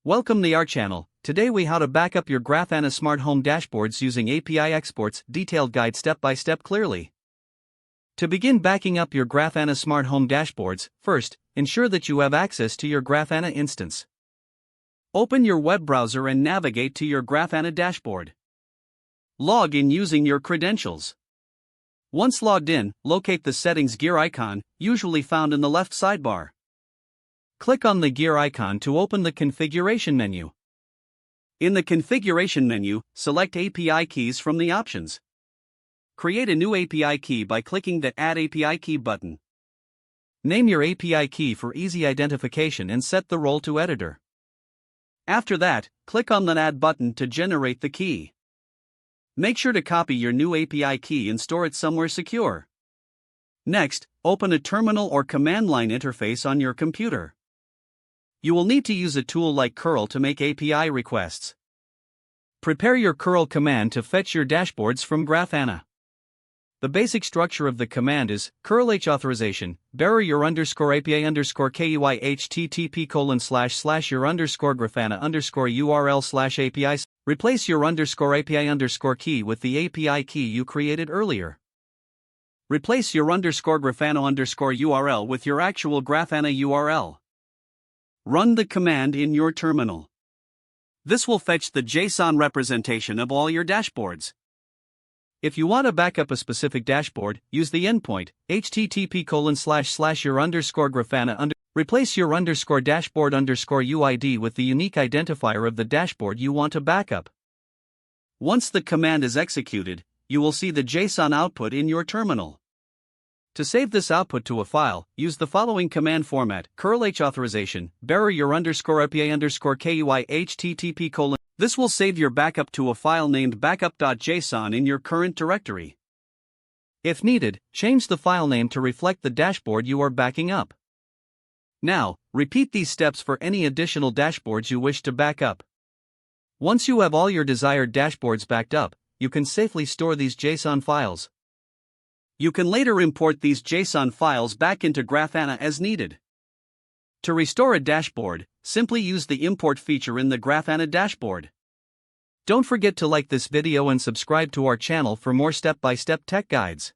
Welcome to our channel. Today we how to back up your Grafana smart home dashboards using API exports, detailed guide step by step clearly. To begin backing up your Grafana smart home dashboards, first, ensure that you have access to your Grafana instance. Open your web browser and navigate to your Grafana dashboard. Log in using your credentials. Once logged in, locate the settings gear icon, usually found in the left sidebar. Click on the gear icon to open the configuration menu. In the configuration menu, select API keys from the options. Create a new API key by clicking the Add API Key button. Name your API key for easy identification and set the role to editor. After that, click on the Add button to generate the key. Make sure to copy your new API key and store it somewhere secure. Next, open a terminal or command line interface on your computer. You will need to use a tool like curl to make API requests. Prepare your curl command to fetch your dashboards from Grafana. The basic structure of the command is curl h authorization, bearer your underscore API underscore key http:// your underscore Grafana underscore URL / API. Replace your underscore API underscore key with the API key you created earlier. Replace your underscore Grafana underscore URL with your actual Grafana URL. Run the command in your terminal. This will fetch the JSON representation of all your dashboards. If you want to back up a specific dashboard, use the endpoint http:// your underscore Grafana replace your underscore dashboard underscore UID with the unique identifier of the dashboard you want to back up. Once the command is executed, you will see the JSON output in your terminal. To save this output to a file, use the following command format: curl h authorization, bearer your underscore API underscore key http:. This will save your backup to a file named backup.json in your current directory. If needed, change the file name to reflect the dashboard you are backing up. Now, repeat these steps for any additional dashboards you wish to back up. Once you have all your desired dashboards backed up, you can safely store these JSON files. You can later import these JSON files back into Grafana as needed. To restore a dashboard, simply use the import feature in the Grafana dashboard. Don't forget to like this video and subscribe to our channel for more step-by-step tech guides.